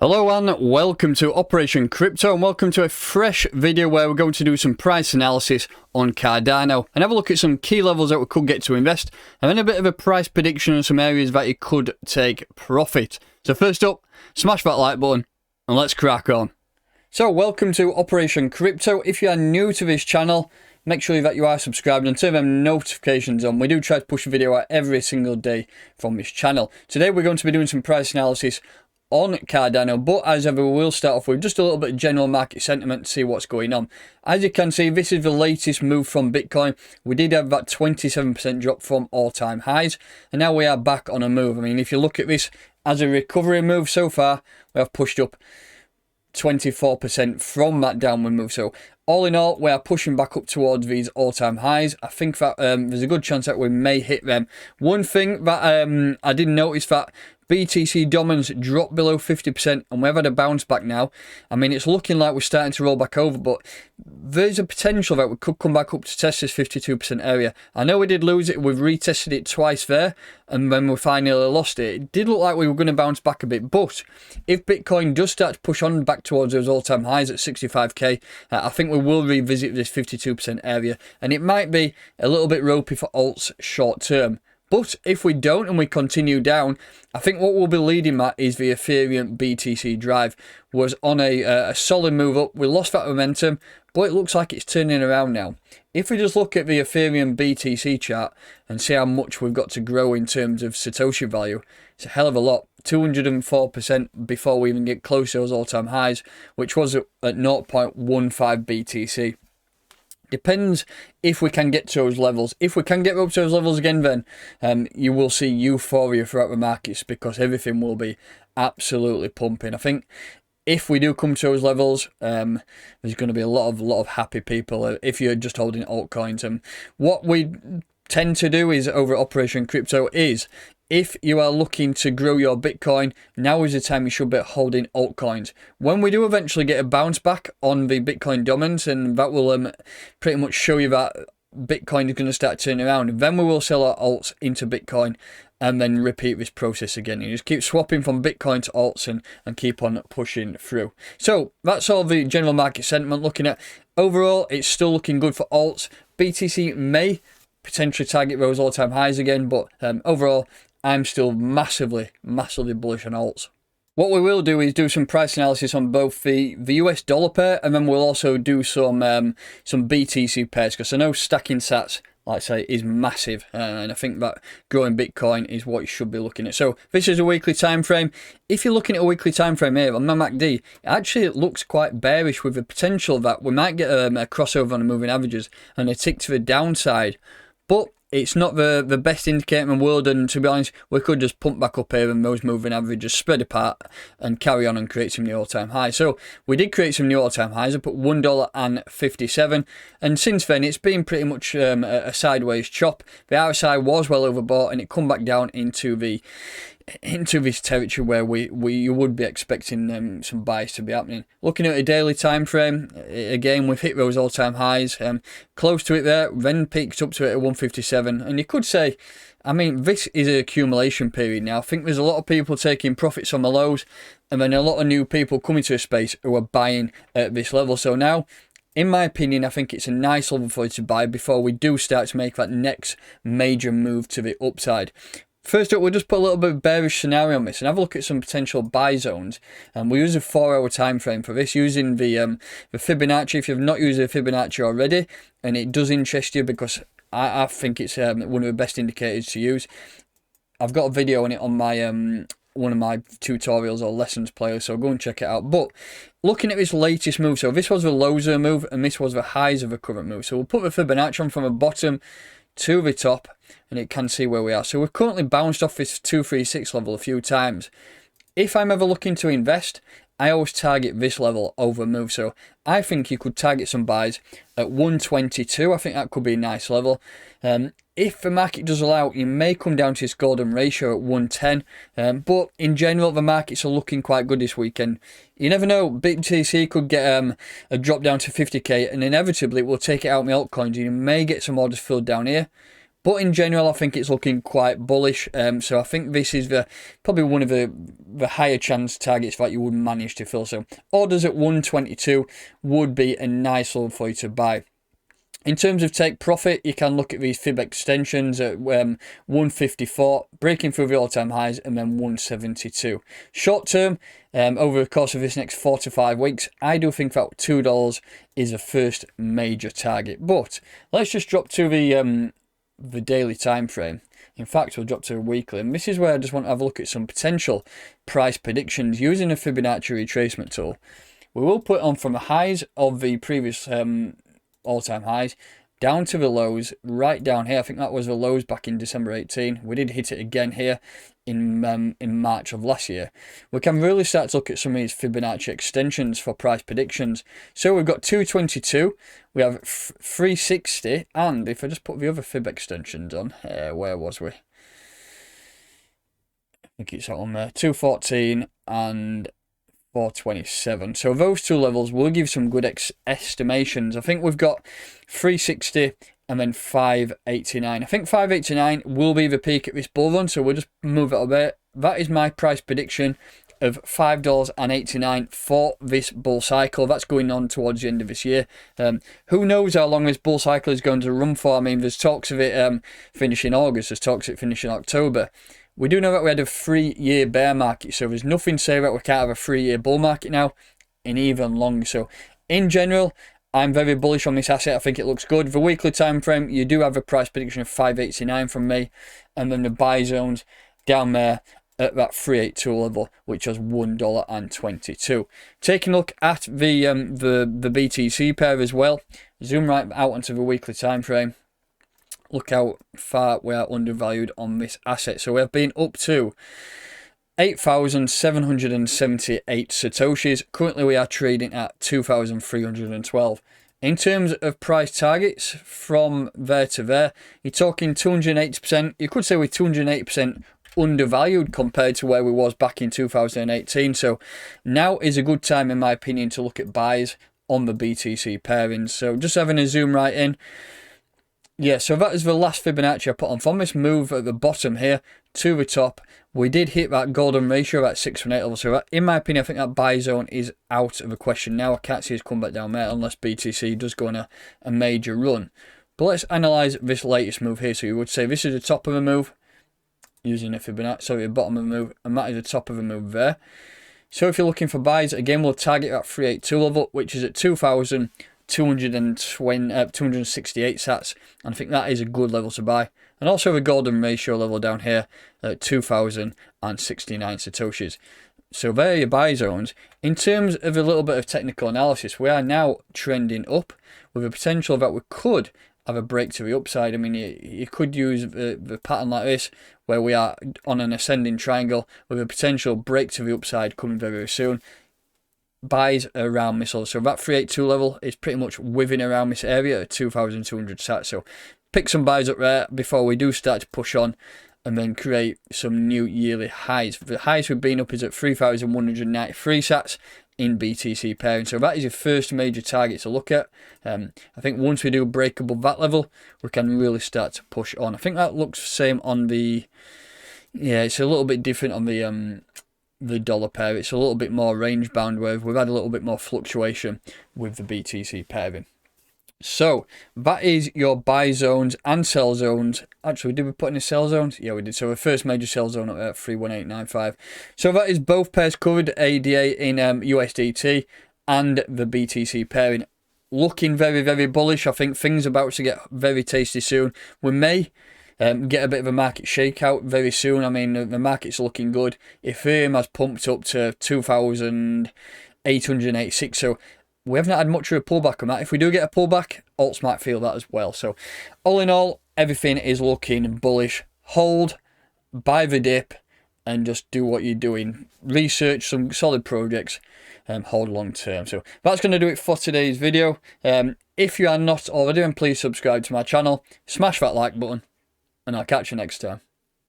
Hello and welcome to Operation Crypto, and welcome to a fresh video where we're going to do some price analysis on Cardano and have a look at some key levels that we could get to invest, and then a bit of a price prediction on some areas that you could take profit. So first up, smash that like button and let's crack on. So welcome to Operation Crypto. If you are new to this channel, make sure that you are subscribed and turn them notifications on. We do try to push a video out every single day from this channel. Today we're going to be doing some price analysis on Cardano, but as ever we will start off with just a little bit of general market sentiment to see what's going on. As you can see, this is the latest move from Bitcoin. We did have that 27% drop from all-time highs, and now we are back on a move. I mean, if you look at this as a recovery move so far, we have pushed up 24% from that downward move. So all in all, we are pushing back up towards these all-time highs. I think that there's a good chance that we may hit them. One thing that I did notice that BTC dominance dropped below 50%, and we've had a bounce back now. I mean, it's looking like we're starting to roll back over, but there's a potential that we could come back up to test this 52% area. I know we did lose it. We've retested it twice there, and when we finally lost it, it did look like we were going to bounce back a bit. But if Bitcoin does start to push on back towards those all-time highs at 65k, I think we will revisit this 52% area, and it might be a little bit ropey for alts short term. But if we don't and we continue down, I think what we'll be leading that is the Ethereum BTC drive. Was on a solid move up. We lost that momentum, but it looks like it's turning around now. If we just look at the Ethereum BTC chart and see how much we've got to grow in terms of Satoshi value, it's a hell of a lot. 204% before we even get close to those all-time highs, which was at 0.15 BTC. Depends if we can get to those levels. If we can get up to those levels again, then you will see euphoria throughout the markets because everything will be absolutely pumping. I think if we do come to those levels, there's going to be a lot of happy people if you're just holding altcoins. And what we tend to do is over at Operation Crypto is, if you are looking to grow your Bitcoin, now is the time you should be holding altcoins. When we do eventually get a bounce back on the Bitcoin dominance, and that will pretty much show you that Bitcoin is going to start turning around, then we will sell our alts into Bitcoin and then repeat this process again. You just keep swapping from Bitcoin to alts and keep on pushing through. So that's all the general market sentiment. Looking at overall, it's still looking good for alts. BTC may potentially target those all-time highs again, but overall, I'm still massively bullish on alts. What we will do is do some price analysis on both the US dollar pair, and then we'll also do some BTC pairs, because I know stacking sats, like I say, is massive, and I think that growing Bitcoin is what you should be looking at. So this is a weekly time frame. If you're looking at a weekly time frame here on my MACD, actually it looks quite bearish, with the potential that we might get a crossover on the moving averages and a tick to the downside. But it's not the best indicator in the world, and to be honest, we could just pump back up here and those moving averages spread apart and carry on and create some new all-time highs. So we did create some new all-time highs. I put $1.57, and since then it's been pretty much a sideways chop. The RSI was well overbought, and it come back down into this territory where you would be expecting some buys to be happening. Looking at a daily time frame, again we've hit those all-time highs, close to it there, then peaked up to it at 157, and you could say, I mean, this is an accumulation period now. I think there's a lot of people taking profits on the lows, and then a lot of new people coming to a space who are buying at this level. So now, in my opinion, I think it's a nice level for you to buy before we do start to make that next major move to the upside. First up, we'll just put a little bit of bearish scenario on this and have a look at some potential buy zones. And we use a 4-hour time frame for this, using the Fibonacci. If you've not used the Fibonacci already, and it does interest you, because I think it's one of the best indicators to use. I've got a video on it on my one of my tutorials or lessons player, so go and check it out. But looking at this latest move, so this was the lows of the move and this was the highs of the current move. So we'll put the Fibonacci on from the bottom to the top, and it can see where we are. So we've currently bounced off this 236 level a few times. If I'm ever looking to invest, I always target this level over a move. So I think you could target some buys at 122. I think that could be a nice level. If the market does allow, you may come down to this golden ratio at 110. But in general, the markets are looking quite good this weekend. You never know, BTC could get a drop down to 50k, and inevitably it will take it out in the altcoins. You may get some orders filled down here. But in general, I think it's looking quite bullish. So I think this is probably one of the higher chance targets that you would manage to fill. So orders at 122 would be a nice level for you to buy. In terms of take profit, you can look at these fib extensions at 154, breaking through the all-time highs, and then 172. Short term, over the course of this next 4 to 5 weeks, I do think that $2 is the first major target. But let's just drop to the daily time frame. In fact, we'll drop to a weekly, and this is where I just want to have a look at some potential price predictions using the Fibonacci retracement tool. We will put on from the highs of the previous all-time highs down to the lows, right down here. I think that was the lows back in December 18. We did hit it again here in March of last year. We can really start to look at some of these Fibonacci extensions for price predictions. So we've got 222, we have 360, and if I just put the other fib extensions on, where was we? I think it's on there, 214 and 427. So those two levels will give some good estimations. I think we've got 360 and then 589. I think 589 will be the peak at this bull run, so we'll just move it a bit. That is my price prediction of $5.89 for this bull cycle. That's going on towards the end of this year. Who knows how long this bull cycle is going to run for? I mean, there's talks of it finishing August, there's talks of it finishing October. We do know that we had a 3-year bear market, so there's nothing to say that we can't have a 3-year bull market now in even longer. So in general, I'm very bullish on this asset. I think it looks good. The weekly time frame, you do have a price prediction of 589 from me, and then the buy zones down there at that 382 level, which was $1.22. Taking a look at the BTC pair as well. Zoom right out onto the weekly time frame. Look how far we are undervalued on this asset. So we have been up to 8,778 Satoshis. Currently we are trading at 2,312. In terms of price targets from there to there, you're talking 280%. You could say we're 280% undervalued compared to where we was back in 2018. So now is a good time, in my opinion, to look at buys on the BTC pairings. So just having a zoom right in. Yeah, so that is the last Fibonacci I put on. From this move at the bottom here to the top, we did hit that golden ratio at 618 level. So that, in my opinion, I think that buy zone is out of the question now. I can't see us come back down there unless BTC does go on a major run. But let's analyse this latest move here. So you would say this is the top of the move using a Fibonacci, sorry, the bottom of the move, and that is the top of the move there. So if you're looking for buys, again, we'll target that 382 level, which is at 2,268 sats, and I think that is a good level to buy. And also the golden ratio level down here at 2,069 Satoshis. So there are your buy zones. In terms of a little bit of technical analysis, we are now trending up with a potential that we could have a break to the upside. I mean, you could use the pattern like this, where we are on an ascending triangle with a potential break to the upside coming very, very soon. Buys around this level. So that 382 level is pretty much within around this area at 2,200 sats. So pick some buys up there before we do start to push on and then create some new yearly highs. The highest we've been up is at 3,193 sats in BTC pairing. So that is your first major target to look at. I think once we do break above that level, we can really start to push on. I think that looks the same on the, yeah, it's a little bit different on the dollar pair. It's a little bit more range bound, where we've had a little bit more fluctuation with the BTC pairing. So that is your buy zones and sell zones. Actually, did we put in the sell zones? Yeah, we did. So the first major sell zone at 31895. So that is both pairs covered, ADA in USDT and the BTC pairing. Looking very, very bullish. I think things are about to get very tasty soon. We may get a bit of a market shakeout very soon. I mean, the market's looking good. Ethereum has pumped up to 2,886. So we haven't had much of a pullback on that. If we do get a pullback, alts might feel that as well. So all in all, everything is looking bullish. Hold, buy the dip, and just do what you're doing. Research some solid projects, hold long term. So that's going to do it for today's video. If you are not already, then please subscribe to my channel, smash that like button, and I'll catch you next time.